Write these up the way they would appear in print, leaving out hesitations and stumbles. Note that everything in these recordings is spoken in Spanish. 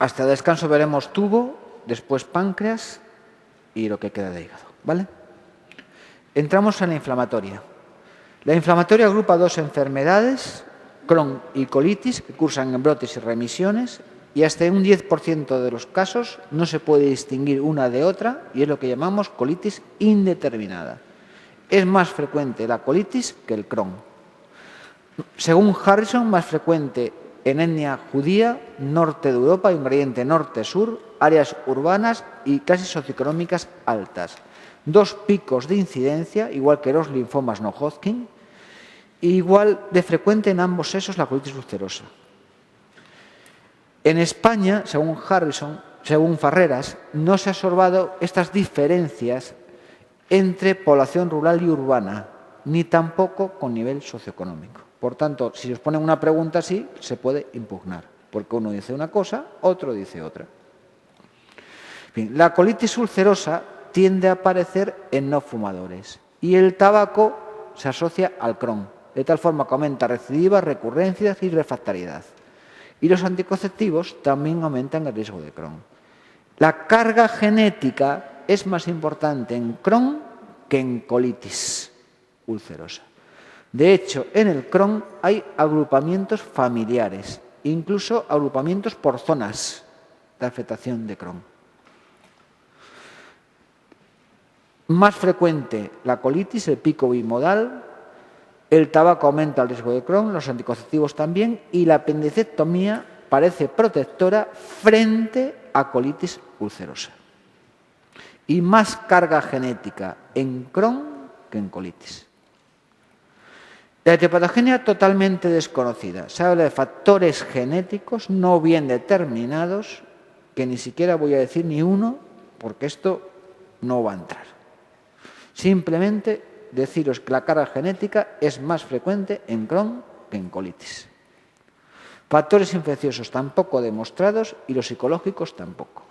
Hasta el descanso veremos tubo, después páncreas y lo que queda de hígado, ¿vale? Entramos en la inflamatoria. La inflamatoria agrupa dos enfermedades, Crohn y colitis, que cursan en brotes y remisiones, y hasta en un 10% de los casos no se puede distinguir una de otra, y es lo que llamamos colitis indeterminada. Es más frecuente la colitis que el Crohn. Según Harrison, más frecuente en etnia judía, norte de Europa, ingrediente norte-sur, áreas urbanas y clases socioeconómicas altas. Dos picos de incidencia, igual que los linfomas no Hodgkin, e igual de frecuente en ambos sexos la colitis ulcerosa. En España, según Harrison, según Farreras, no se ha observado estas diferencias entre población rural y urbana, ni tampoco con nivel socioeconómico. Por tanto, si os ponen una pregunta así, se puede impugnar, porque uno dice una cosa, otro dice otra. Bien, la colitis ulcerosa tiende a aparecer en no fumadores y el tabaco se asocia al Crohn, de tal forma que aumenta recidiva, recurrencias y refractariedad. Y los anticonceptivos también aumentan el riesgo de Crohn. La carga genética es más importante en Crohn que en colitis ulcerosa. De hecho, en el Crohn hay agrupamientos familiares, incluso agrupamientos por zonas de afectación de Crohn. Más frecuente la colitis, el pico bimodal, el tabaco aumenta el riesgo de Crohn, los anticonceptivos también, y la apendicectomía parece protectora frente a colitis ulcerosa. Y más carga genética en Crohn que en colitis. La etiopatogenia totalmente desconocida. Se habla de factores genéticos no bien determinados, que ni siquiera voy a decir ni uno, porque esto no va a entrar. Simplemente deciros que la carga genética es más frecuente en Crohn que en colitis. Factores infecciosos tampoco demostrados y los psicológicos tampoco.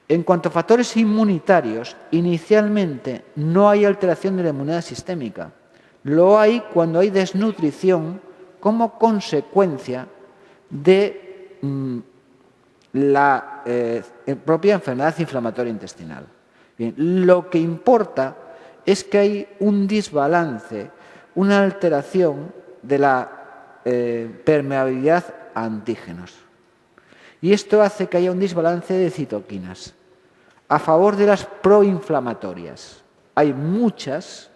En cuanto a factores inmunitarios, inicialmente no hay alteración de la inmunidad sistémica. Lo hay cuando hay desnutrición como consecuencia de la propia enfermedad inflamatoria intestinal. Bien, lo que importa es que hay un desbalance, una alteración de la permeabilidad a antígenos. Y esto hace que haya un desbalance de citoquinas a favor de las proinflamatorias. Hay muchas.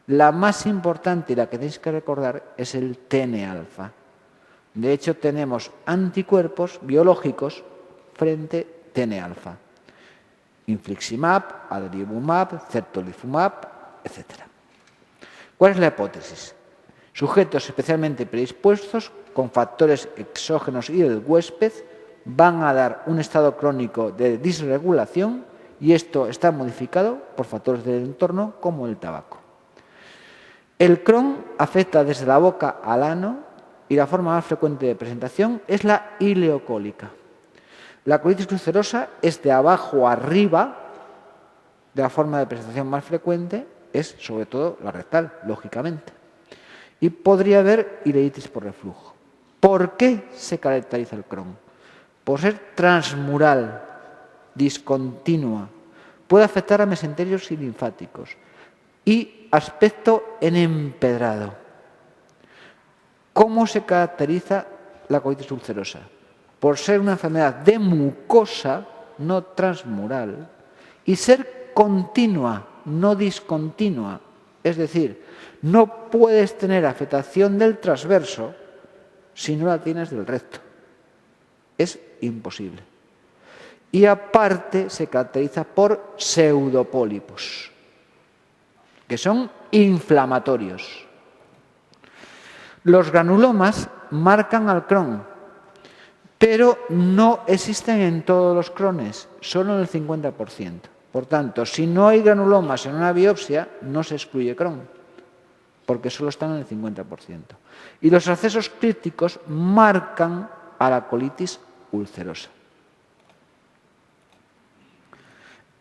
La más importante y la que tenéis que recordar es el TNA-alfa. De hecho, tenemos anticuerpos biológicos frente a TNA-alfa. Infliximab, adalimumab, certolizumab, etc. ¿Cuál es la hipótesis? Sujetos especialmente predispuestos con factores exógenos y del huésped van a dar un estado crónico de disregulación y esto está modificado por factores del entorno como el tabaco. El Crohn afecta desde la boca al ano y la forma más frecuente de presentación es la ileocólica. La colitis ulcerosa es de abajo a arriba, de la forma de presentación más frecuente es sobre todo la rectal, lógicamente. Y podría haber ileitis por reflujo. ¿Por qué se caracteriza el Crohn? Por ser transmural, discontinua, puede afectar a mesenterios y linfáticos y aspecto en empedrado. ¿Cómo se caracteriza la colitis ulcerosa? Por ser una enfermedad de mucosa, no transmural, y ser continua, no discontinua. Es decir, no puedes tener afectación del transverso si no la tienes del recto. Es imposible. Y aparte se caracteriza por pseudopólipos, que son inflamatorios. Los granulomas marcan al Crohn, pero no existen en todos los Crohnes, solo en el 50%. Por tanto, si no hay granulomas en una biopsia, no se excluye Crohn, porque solo están en el 50%. Y los accesos críticos marcan a la colitis ulcerosa.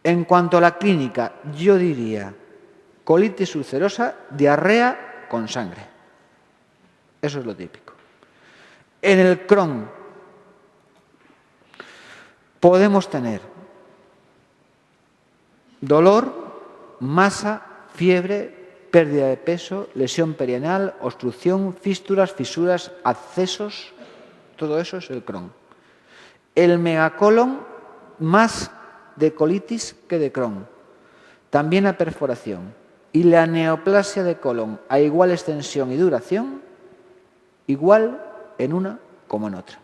En cuanto a la clínica, yo diría colitis ulcerosa, diarrea con sangre. Eso es lo típico. En el Crohn, podemos tener dolor, masa, fiebre, pérdida de peso, lesión perianal, obstrucción, fístulas, fisuras, abscesos. Todo eso es el Crohn. El megacolon, más de colitis que de Crohn. También la perforación. Y la neoplasia de colon a igual extensión y duración, igual en una como en otra.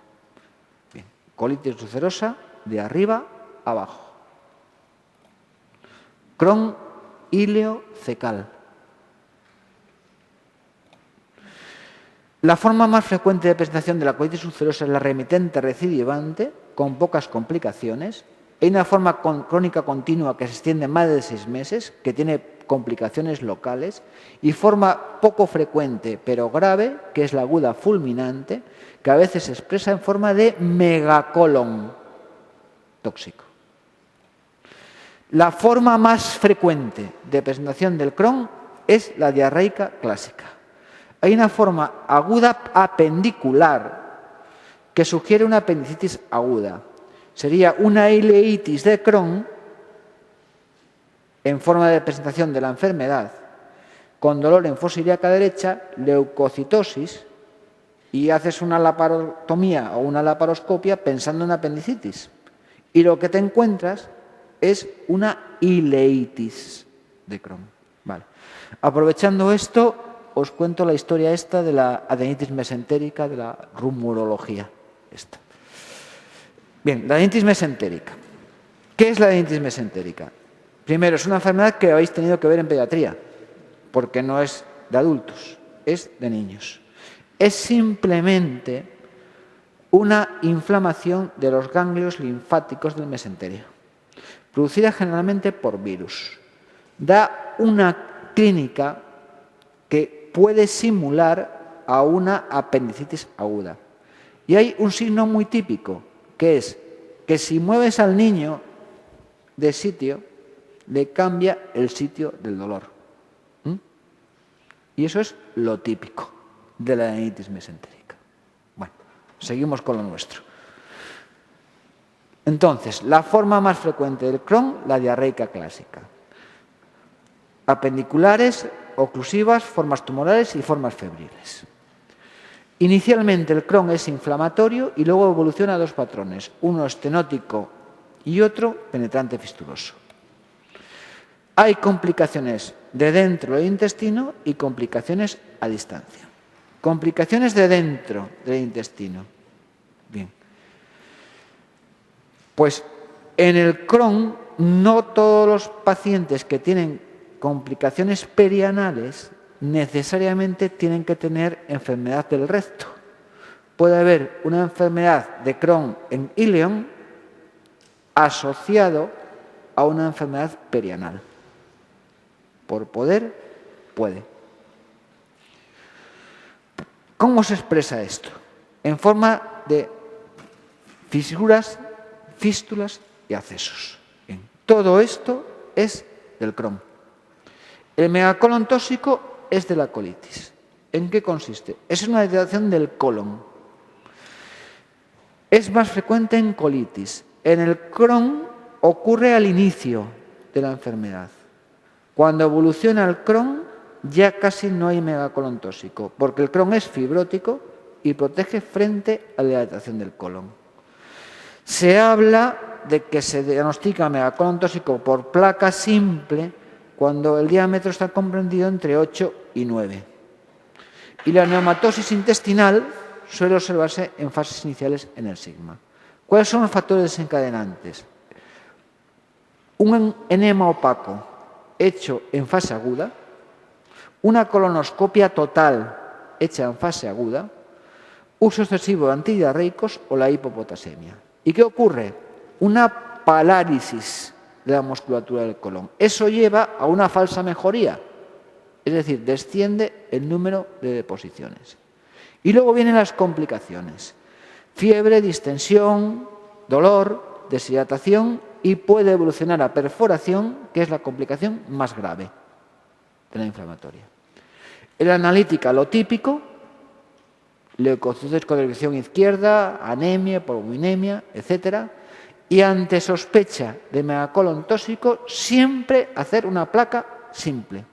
Bien. Colitis ulcerosa de arriba a abajo. Crohn ileocecal. La forma más frecuente de presentación de la colitis ulcerosa es la remitente recidivante, con pocas complicaciones. Hay una forma crónica continua que se extiende más de 6 meses, que tiene complicaciones locales, y forma poco frecuente pero grave, que es la aguda fulminante, que a veces se expresa en forma de megacolon tóxico. La forma más frecuente de presentación del Crohn es la diarreica clásica. Hay una forma aguda apendicular que sugiere una apendicitis aguda. Sería una ileitis de Crohn en forma de presentación de la enfermedad, con dolor en fosa ilíaca derecha, leucocitosis, y haces una laparotomía o una laparoscopia pensando en apendicitis. Y lo que te encuentras es una ileitis de Crohn. Vale. Aprovechando esto, os cuento la historia esta de la adenitis mesentérica, de la rumorología. Esta. Bien, la adenitis mesentérica. ¿Qué es la adenitis mesentérica? Primero, es una enfermedad que habéis tenido que ver en pediatría, porque no es de adultos, es de niños. Es simplemente una inflamación de los ganglios linfáticos del mesenterio, producida generalmente por virus. Da una clínica que puede simular a una apendicitis aguda. Y hay un signo muy típico, que es que si mueves al niño de sitio, le cambia el sitio del dolor. Y eso es lo típico de la adenitis mesentérica. Bueno, seguimos con lo nuestro. Entonces, la forma más frecuente del Crohn, la diarreica clásica. Apendiculares, oclusivas, formas tumorales y formas febriles. Inicialmente el Crohn es inflamatorio y luego evoluciona a 2 patrones, uno estenótico y otro penetrante fistuloso. Hay complicaciones de dentro del intestino y complicaciones a distancia. Complicaciones de dentro del intestino. Bien. Pues en el Crohn no todos los pacientes que tienen complicaciones perianales necesariamente tienen que tener enfermedad del recto. Puede haber una enfermedad de Crohn en ileón asociado a una enfermedad perianal. Por poder, puede. ¿Cómo se expresa esto? En forma de fisuras, fístulas y abscesos. Bien. Todo esto es del Crohn. El megacolon tóxico es de la colitis. ¿En qué consiste? Es una dilatación del colon. Es más frecuente en colitis. En el Crohn ocurre al inicio de la enfermedad. Cuando evoluciona el Crohn, ya casi no hay megacolon tóxico, porque el Crohn es fibrótico y protege frente a la dilatación del colon. Se habla de que se diagnostica megacolon tóxico por placa simple cuando el diámetro está comprendido entre 8 y 9. Y la neumatosis intestinal suele observarse en fases iniciales en el sigma. ¿Cuáles son los factores desencadenantes? Un enema opaco hecho en fase aguda, una colonoscopia total hecha en fase aguda, uso excesivo de antidiarreicos o la hipopotasemia. ¿Y qué ocurre? Una parálisis de la musculatura del colon. Eso lleva a una falsa mejoría, es decir, desciende el número de deposiciones. Y luego vienen las complicaciones: fiebre, distensión, dolor, deshidratación, y puede evolucionar a perforación, que es la complicación más grave de la inflamatoria. En la analítica, lo típico: leucocitos con dirección izquierda, anemia, hipovolemia, etc. Y ante sospecha de megacolon tóxico, siempre hacer una placa simple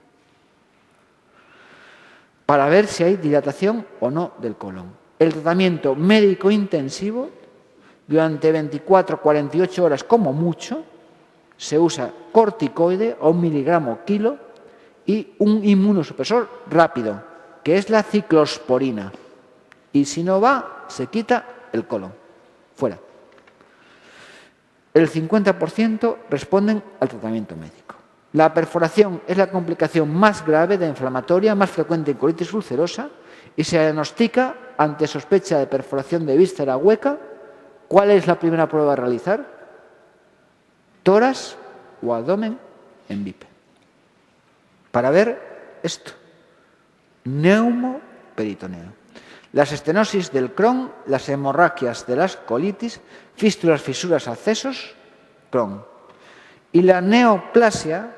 para ver si hay dilatación o no del colon. El tratamiento médico intensivo, durante 24-48 horas como mucho, se usa corticoide a 1 miligramo kilo y un inmunosupresor rápido, que es la ciclosporina. Y si no va, se quita el colon. Fuera. El 50% responden al tratamiento médico. La perforación es la complicación más grave de inflamatoria, más frecuente en colitis ulcerosa y se diagnostica ante sospecha de perforación de víscera hueca. ¿Cuál es la primera prueba a realizar? Tórax o abdomen en bipe. Para ver esto. Neumoperitoneo. Las estenosis del Crohn, las hemorragias de las colitis, fístulas, fisuras, accesos, Crohn. Y la neoplasia,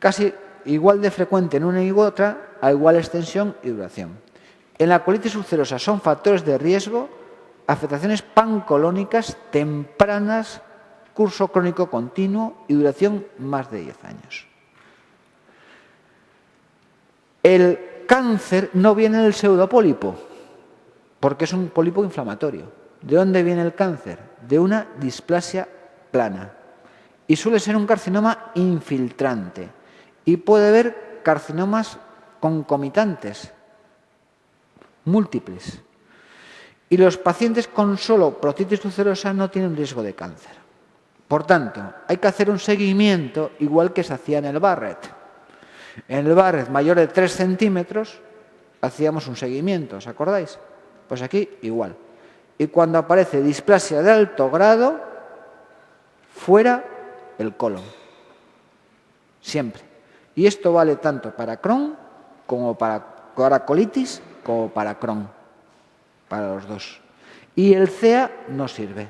casi igual de frecuente en una y otra, a igual extensión y duración. En la colitis ulcerosa son factores de riesgo, afectaciones pancolónicas tempranas, curso crónico continuo y duración más de 10 años. El cáncer no viene del pseudopólipo, porque es un pólipo inflamatorio. ¿De dónde viene el cáncer? De una displasia plana. Y suele ser un carcinoma infiltrante. Y puede haber carcinomas concomitantes, múltiples. Y los pacientes con solo proctitis ulcerosa no tienen riesgo de cáncer. Por tanto, hay que hacer un seguimiento igual que se hacía en el Barrett. En el Barrett mayor de 3 centímetros hacíamos un seguimiento, ¿os acordáis? Pues aquí igual. Y cuando aparece displasia de alto grado, fuera el colon. Siempre. Y esto vale tanto para Crohn como para colitis como para Crohn. Para los dos. Y el CEA no sirve,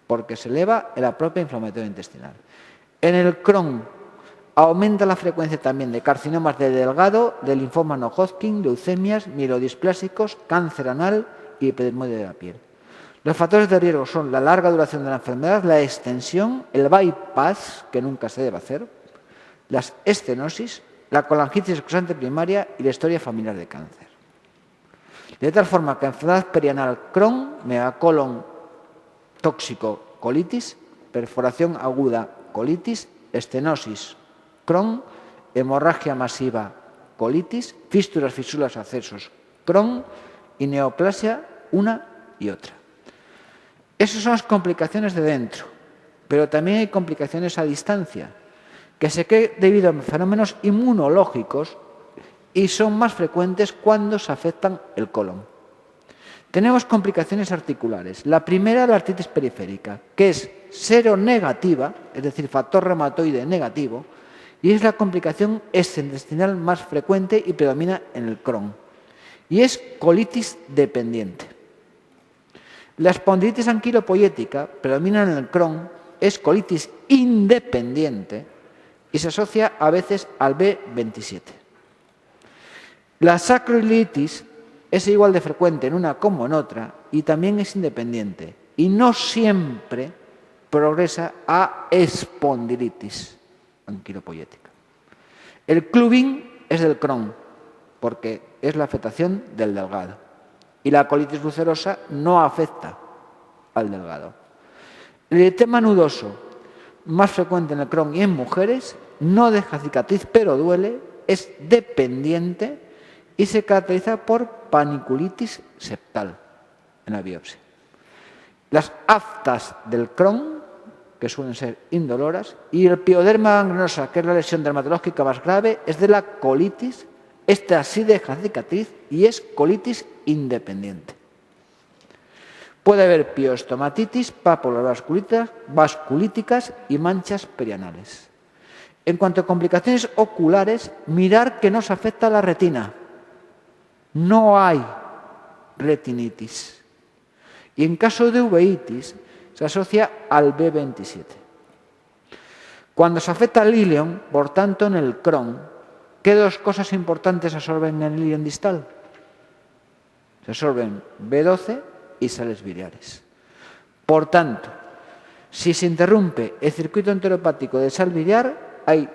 porque se eleva en la propia inflamación intestinal. En el Crohn aumenta la frecuencia también de carcinomas de delgado, de linfoma no Hodgkin, leucemias, mielodisplásicos, cáncer anal y epidermoide de la piel. Los factores de riesgo son la larga duración de la enfermedad, la extensión, el bypass, que nunca se debe hacer, las estenosis, la colangitis excusante primaria y la historia familiar de cáncer. De tal forma que enfermedad perianal Crohn, megacolon tóxico colitis, perforación aguda colitis, estenosis Crohn, hemorragia masiva colitis, fístulas, fisuras, accesos Crohn y neoplasia una y otra. Esas son las complicaciones de dentro, pero también hay complicaciones a distancia, que se cree debido a fenómenos inmunológicos y son más frecuentes cuando se afectan el colon. Tenemos complicaciones articulares. La primera, la artritis periférica, que es seronegativa, es decir, factor reumatoide negativo, y es la complicación extraintestinal más frecuente y predomina en el Crohn. Y es colitis dependiente. La espondilitis anquilopoyética predomina en el Crohn, es colitis independiente y se asocia a veces al B27. La sacroiliitis es igual de frecuente en una como en otra y también es independiente y no siempre progresa a espondilitis anquilopoyética. El clubing es del Crohn porque es la afectación del delgado y la colitis ulcerosa no afecta al delgado. El eritema nudoso, más frecuente en el Crohn y en mujeres, no deja cicatriz pero duele, es dependiente y se caracteriza por paniculitis septal en la biopsia. Las aftas del Crohn, que suelen ser indoloras, y el pioderma gangrenosa, que es la lesión dermatológica más grave, es de la colitis. Esta sí deja cicatriz y es colitis independiente. Puede haber piostomatitis, pápulas vasculíticas y manchas perianales. En cuanto a complicaciones oculares, mirar que no se afecta la retina. No hay retinitis. Y en caso de uveitis, se asocia al B27. Cuando se afecta el ilion, por tanto, en el Crohn, ¿qué dos cosas importantes absorben en el ilion distal? Se absorben B12 y sales biliares. Por tanto, Si se interrumpe el circuito enteropático de sal biliar, hay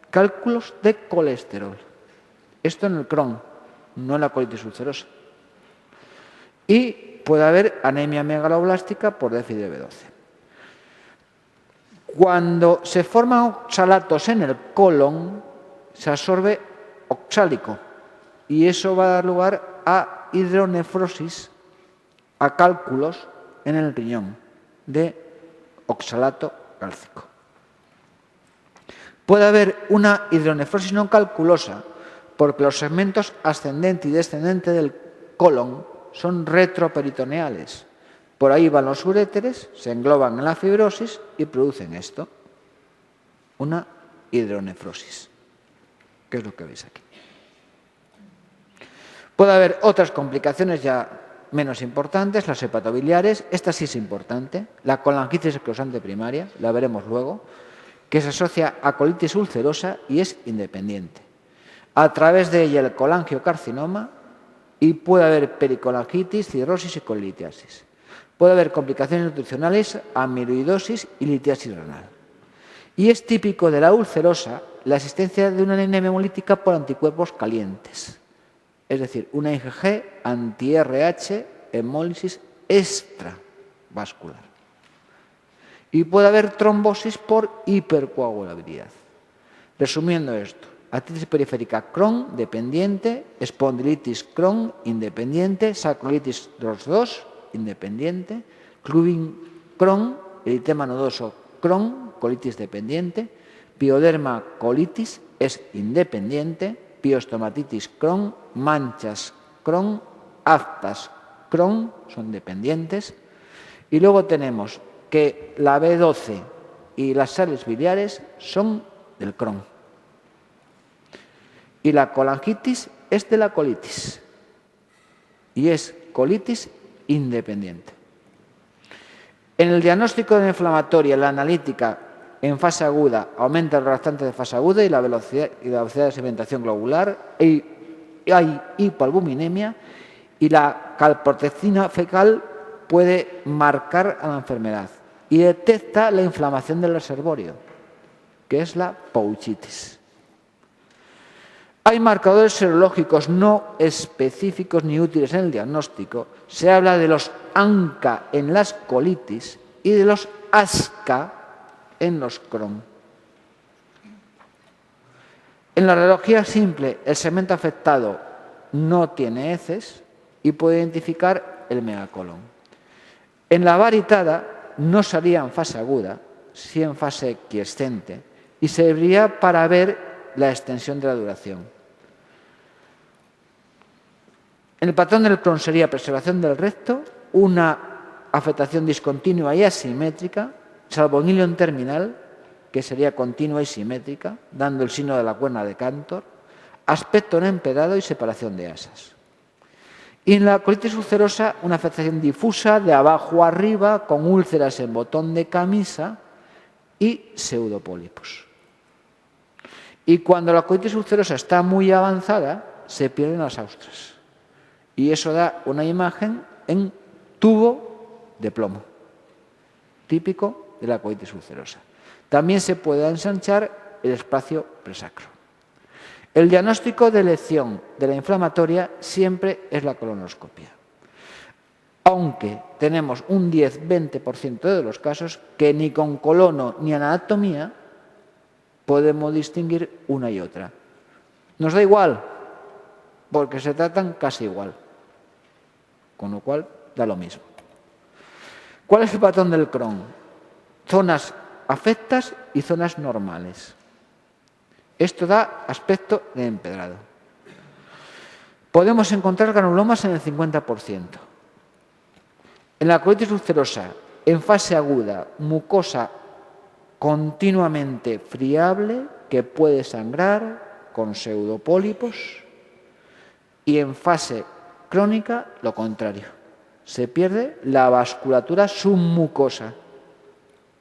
cálculos de colesterol. Esto en el Crohn, no en la colitis ulcerosa. Y puede haber anemia megaloblástica por déficit de B12. Cuando se forman oxalatos en el colon, se absorbe oxálico y eso va a dar lugar a hidronefrosis, a cálculos en el riñón de oxalato cálcico. Puede haber una hidronefrosis no calculosa porque los segmentos ascendente y descendente del colon son retroperitoneales. Por ahí van los uréteres, se engloban en la fibrosis y producen esto, una hidronefrosis, que es lo que veis aquí. Puede haber otras complicaciones ya menos importantes, las hepatobiliares. Esta sí es importante, la colangitis esclerosante primaria, la veremos luego, que se asocia a colitis ulcerosa y es independiente. A través de ella el colangiocarcinoma y puede haber pericolangitis, cirrosis y colitiasis. Puede haber complicaciones nutricionales, amiloidosis y litiasis renal. Y es típico de la ulcerosa la existencia de una anemia hemolítica por anticuerpos calientes. Es decir, una IgG anti-RH hemólisis extravascular. Y puede haber trombosis por hipercoagulabilidad. Resumiendo esto, artritis periférica Crohn dependiente, espondilitis Crohn independiente, sacroilitis ROS 2 independiente, clubin Crohn, eritema nodoso Crohn, colitis dependiente, pioderma colitis es independiente, piostomatitis Crohn, manchas Crohn, aftas Crohn son dependientes. Y luego tenemos que la B12 y las sales biliares son del Crohn. Y la colangitis es de la colitis. Y es colitis independiente. En el diagnóstico de la inflamatoria, la analítica en fase aguda aumenta el reactante de fase aguda y la velocidad de sedimentación globular, y hay hipoalbuminemia y la calprotectina fecal puede marcar a la enfermedad y detecta la inflamación del reservorio, que es la pouchitis. Hay marcadores serológicos no específicos ni útiles en el diagnóstico. Se habla de los ANCA en las colitis y de los ASCA en los Crohn. En la radiología simple, el segmento afectado no tiene heces y puede identificar el megacolon. En la varitada no sería en fase aguda, sí en fase quiescente, y serviría para ver la extensión de la duración. En el patrón del Crohn sería preservación del recto, una afectación discontinua y asimétrica, salvo en ilion terminal, que sería continua y simétrica, dando el signo de la cuerna de Cantor, aspecto no empedado y separación de asas. Y en la colitis ulcerosa, una afectación difusa de abajo a arriba, con úlceras en botón de camisa y pseudopólipos. Y cuando la colitis ulcerosa está muy avanzada, se pierden las austras. Y eso da una imagen en tubo de plomo, típico de la colitis ulcerosa. También se puede ensanchar el espacio presacro. El diagnóstico de elección de la inflamatoria siempre es la colonoscopia, aunque tenemos un 10-20% de los casos que ni con colono ni anatomía podemos distinguir una y otra. Nos da igual, porque se tratan casi igual, con lo cual da lo mismo. ¿Cuál es el patrón del Crohn? Zonas afectas y zonas normales. Esto da aspecto de empedrado. Podemos encontrar granulomas en el 50%. En la colitis ulcerosa, en fase aguda, mucosa continuamente friable que puede sangrar con pseudopólipos, y en fase crónica lo contrario. Se pierde la vasculatura submucosa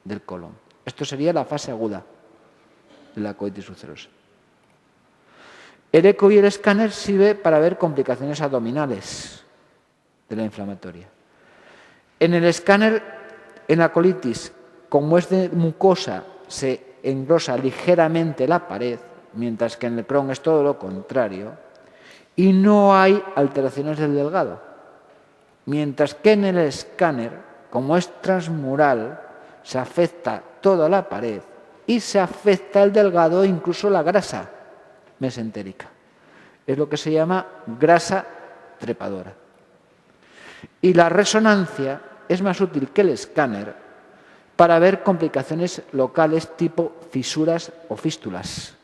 del colon. Esto sería la fase aguda de la colitis ulcerosa. El eco y el escáner sirve para ver complicaciones abdominales de la inflamatoria. En el escáner, en la colitis, como es de mucosa, se engrosa ligeramente la pared, mientras que en el Crohn es todo lo contrario, y no hay alteraciones del delgado. Mientras que en el escáner, como es transmural, se afecta toda la pared y se afecta el delgado e incluso la grasa mesentérica. Es lo que se llama grasa trepadora. Y la resonancia es más útil que el escáner para ver complicaciones locales tipo fisuras o fístulas,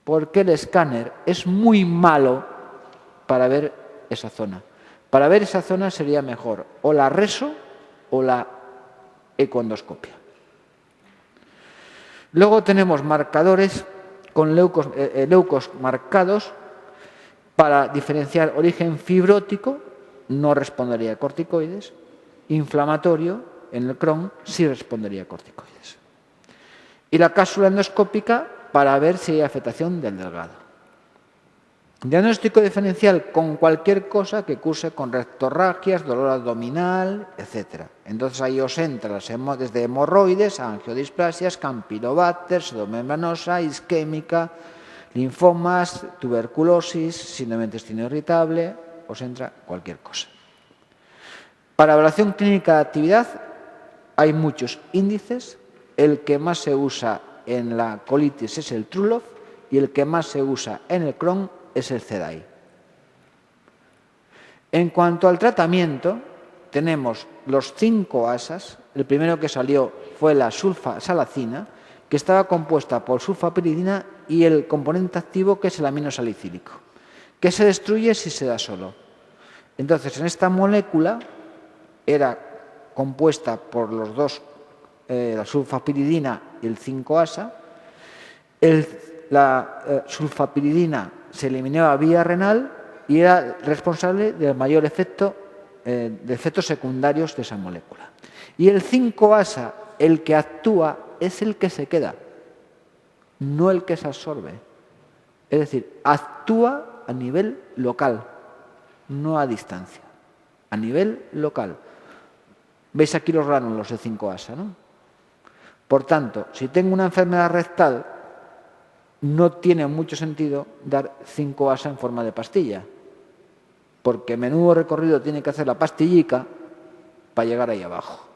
porque el escáner es muy malo para ver esa zona. Para ver esa zona sería mejor o la reso o la ecoendoscopia. Luego tenemos marcadores con leucos marcados para diferenciar origen fibrótico, no respondería a corticoides, inflamatorio, en el Crohn sí respondería a corticoides. Y la cápsula endoscópica para ver si hay afectación del delgado. Diagnóstico diferencial con cualquier cosa que curse con rectorragias, dolor abdominal, etc. Entonces ahí os entra desde hemorroides a angiodisplasias, campylobacter, pseudomembranosa, isquémica, linfomas, tuberculosis, síndrome de intestino irritable, os entra cualquier cosa. Para evaluación clínica de actividad hay muchos índices. El que más se usa en la colitis es el Trulov y el que más se usa en el Crohn es el CDAI. En cuanto al tratamiento, tenemos los 5 ASAs. El primero que salió fue la sulfasalacina, que estaba compuesta por sulfapiridina y el componente activo, que es el aminosalicílico, que se destruye si se da solo. Entonces, en esta molécula era compuesta por los dos, la sulfapiridina y el 5-ASA. La sulfapiridina se eliminaba vía renal y era responsable del mayor efecto de efectos secundarios de esa molécula. Y el 5-ASA, el que actúa, es el que se queda, no el que se absorbe. Es decir, actúa a nivel local, no a distancia, a nivel local. ¿Veis aquí los gránulos de 5-ASA, no? Por tanto, si tengo una enfermedad rectal, no tiene mucho sentido dar 5-ASA en forma de pastilla, porque menudo recorrido tiene que hacer la pastillica para llegar ahí abajo.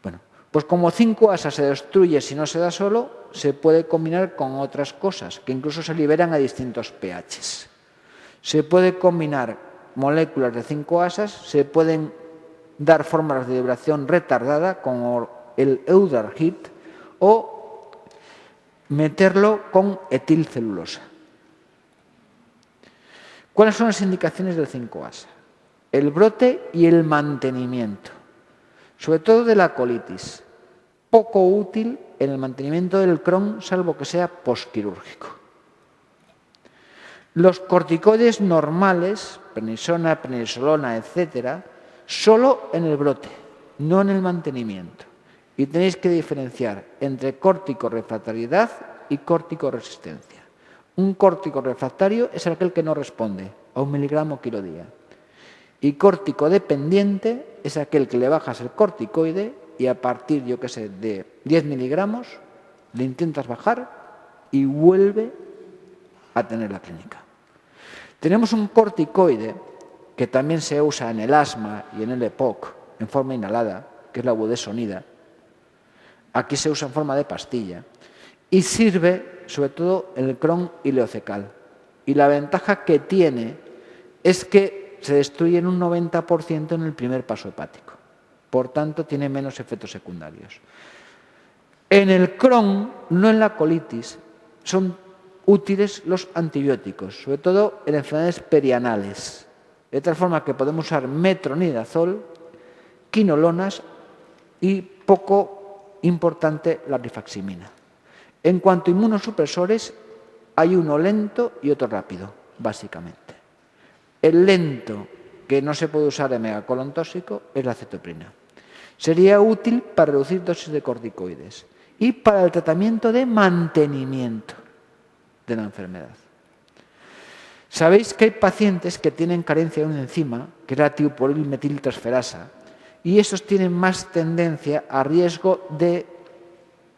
Bueno, pues como 5-ASA se destruye si no se da solo, se puede combinar con otras cosas que incluso se liberan a distintos pHs. Se puede combinar moléculas de 5-ASAs, se pueden dar fórmulas de liberación retardada como el Eudargit o meterlo con etilcelulosa. ¿Cuáles son las indicaciones del 5-ASA? El brote y el mantenimiento, sobre todo de la colitis. Poco útil en el mantenimiento del Crohn, salvo que sea posquirúrgico. Los corticoides normales, prednisona, prednisolona, etc., solo en el brote, no en el mantenimiento. Y tenéis que diferenciar entre córtico-refractariedad y córtico-resistencia. Un córtico-refractario es aquel que no responde a 1 miligramo kilo día. Y córtico-dependiente es aquel que le bajas el corticoide y a partir, yo qué sé, de 10 miligramos le intentas bajar y vuelve a tener la clínica. Tenemos un corticoide que también se usa en el asma y en el EPOC en forma inhalada, que es la budesonida. Aquí se usa en forma de pastilla y sirve sobre todo en el Crohn ileocecal. Y la ventaja que tiene es que se destruye en un 90% en el primer paso hepático. Por tanto, tiene menos efectos secundarios. En el Crohn, no en la colitis, son útiles los antibióticos, sobre todo en enfermedades perianales. De tal forma que podemos usar metronidazol, quinolonas y, poco importante, la rifaximina. En cuanto a inmunosupresores, hay uno lento y otro rápido, básicamente. El lento, que no se puede usar en megacolon tóxico, es la cetoprina. Sería útil para reducir dosis de corticoides y para el tratamiento de mantenimiento de la enfermedad. Sabéis que hay pacientes que tienen carencia de una enzima, que es la tioporilmetiltransferasa, y esos tienen más tendencia a riesgo de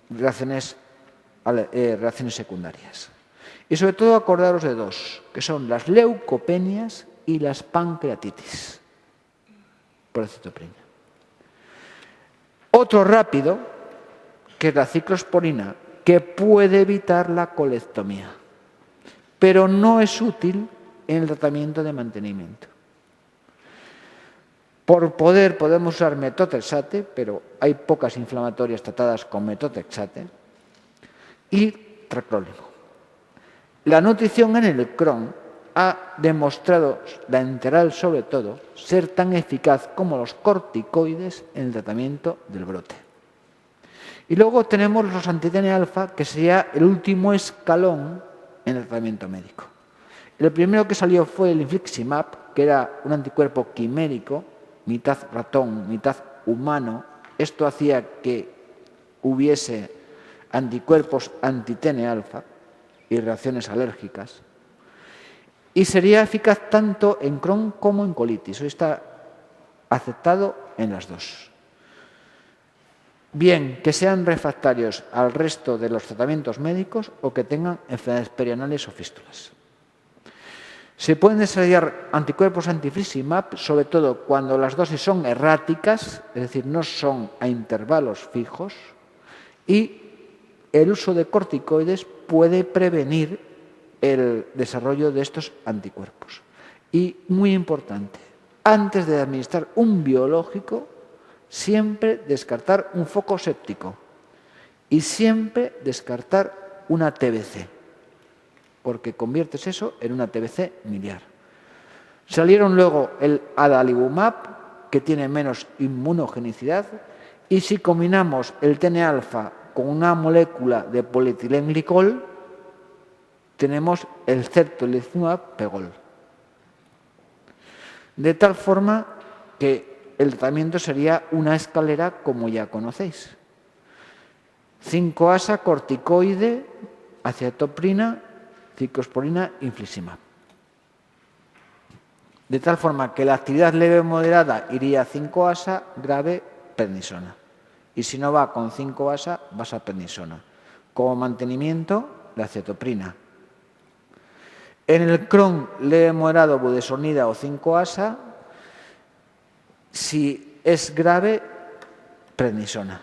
reacciones secundarias. Y sobre todo acordaros de dos, que son las leucopenias y las pancreatitis por acetoprina. Otro rápido, que es la ciclosporina, que puede evitar la colectomía, pero no es útil en el tratamiento de mantenimiento. Por poder podemos usar metotrexate, pero hay pocas inflamatorias tratadas con metotrexate, y tracrólimo. La nutrición en el Crohn ha demostrado, la enteral sobre todo, ser tan eficaz como los corticoides en el tratamiento del brote. Y luego tenemos los anti-TNA-alfa, que sería el último escalón en el tratamiento médico. El primero que salió fue el infliximab, que era un anticuerpo quimérico, mitad ratón, mitad humano. Esto hacía que hubiese anticuerpos anti-TNA-alfa y reacciones alérgicas. Y sería eficaz tanto en Crohn como en colitis. Hoy está aceptado en las dos. Bien que sean refractarios al resto de los tratamientos médicos o que tengan enfermedades perianales o fístulas. Se pueden desarrollar anticuerpos anti-infliximab, sobre todo cuando las dosis son erráticas, es decir, no son a intervalos fijos, y el uso de corticoides puede prevenir el desarrollo de estos anticuerpos. Y muy importante, antes de administrar un biológico, siempre descartar un foco séptico y siempre descartar una TBC, porque conviertes eso en una TBC miliar. Salieron luego el adalimumab, que tiene menos inmunogenicidad, y si combinamos el TNA-alfa con una molécula de polietilenglicol, tenemos el certolizumab pegol. De tal forma que el tratamiento sería una escalera como ya conocéis. 5-asa, corticoide, acetoprina, ciclosporina, infliximab. De tal forma que la actividad leve o moderada iría 5-asa, grave, prednisona. Y si no va con 5-asa, vas a prednisona. Como mantenimiento, la acetoprina. En el Crohn leve moderado, budesonida o 5-asa, si es grave, prednisona.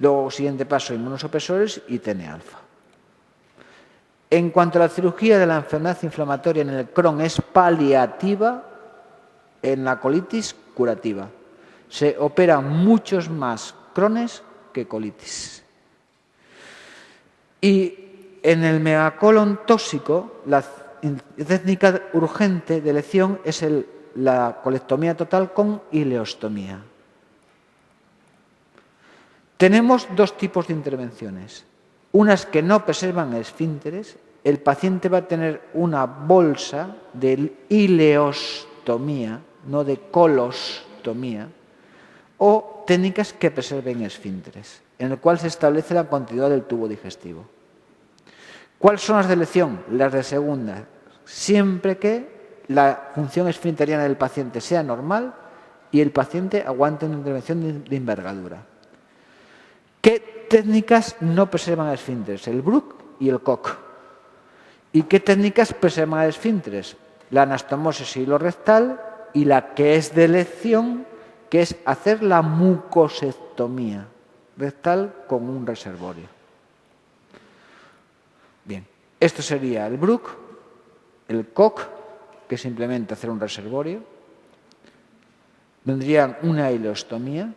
Luego, siguiente paso, inmunosupresores y TNA-alfa. En cuanto a la cirugía de la enfermedad inflamatoria en el Crohn, es paliativa, en la colitis, curativa. Se operan muchos más Crohnes que colitis. Y en el megacolon tóxico, la técnica urgente de elección es la colectomía total con ileostomía. Tenemos dos tipos de intervenciones. Unas que no preservan esfínteres. El paciente va a tener una bolsa de ileostomía, no de colostomía, o técnicas que preserven esfínteres, en el cual se establece la continuidad del tubo digestivo. ¿Cuáles son las de elección? Las de segunda, siempre que la función esfinteriana del paciente sea normal y el paciente aguante una intervención de envergadura. ¿Qué técnicas no preservan esfínteres? El Bruch y el Koch. ¿Y qué técnicas preservan esfínteres? La anastomosis hilorectal y la que es de elección, que es hacer la mucosectomía rectal con un reservorio. Bien, esto sería el Bruch, el Koch, que es simplemente hacer un reservorio. Vendrían una ileostomía.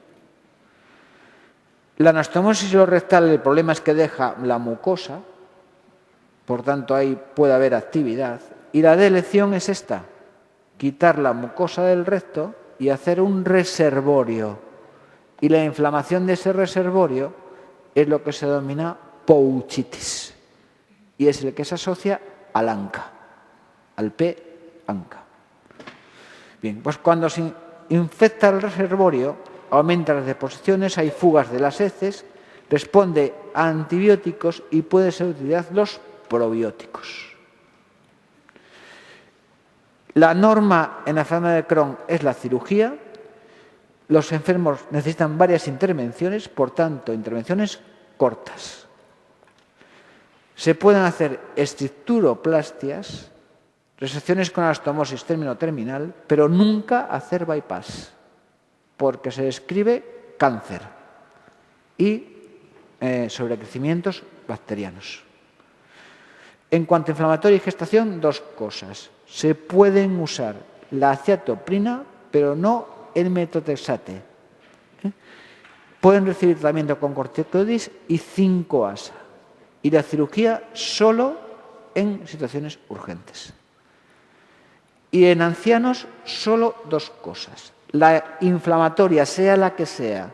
La anastomosis hilorectal, el problema es que deja la mucosa, por tanto ahí puede haber actividad. Y la de elección es esta, quitar la mucosa del recto y hacer un reservorio. Y la inflamación de ese reservorio es lo que se denomina pouchitis. Y es el que se asocia al ANCA, al P-ANCA. Bien, pues cuando se infecta el reservorio, aumentan las deposiciones, hay fugas de las heces, responde a antibióticos y puede ser utilidad los probióticos. La norma en la enfermedad de Crohn es la cirugía. los enfermos necesitan varias intervenciones, por tanto, intervenciones cortas. Se pueden hacer estructuroplastias, resecciones con anastomosis término terminal, pero nunca hacer bypass, porque se describe cáncer y sobrecrecimientos bacterianos. En cuanto a inflamatorio y gestación, dos cosas. Se pueden usar la aciatoprina, pero no el metotrexate. Pueden recibir tratamiento con corticoides y 5-ASA. Y la cirugía solo en situaciones urgentes. Y en ancianos, solo dos cosas. La inflamatoria, sea la que sea,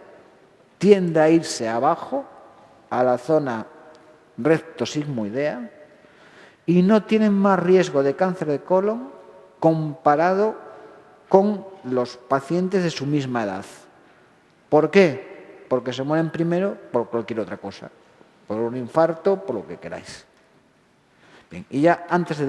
tiende a irse abajo, a la zona rectosigmoidea, y no tienen más riesgo de cáncer de colon comparado con los pacientes de su misma edad. ¿Por qué? Porque se mueren primero por cualquier otra cosa, por un infarto, por lo que queráis. Bien, y ya antes de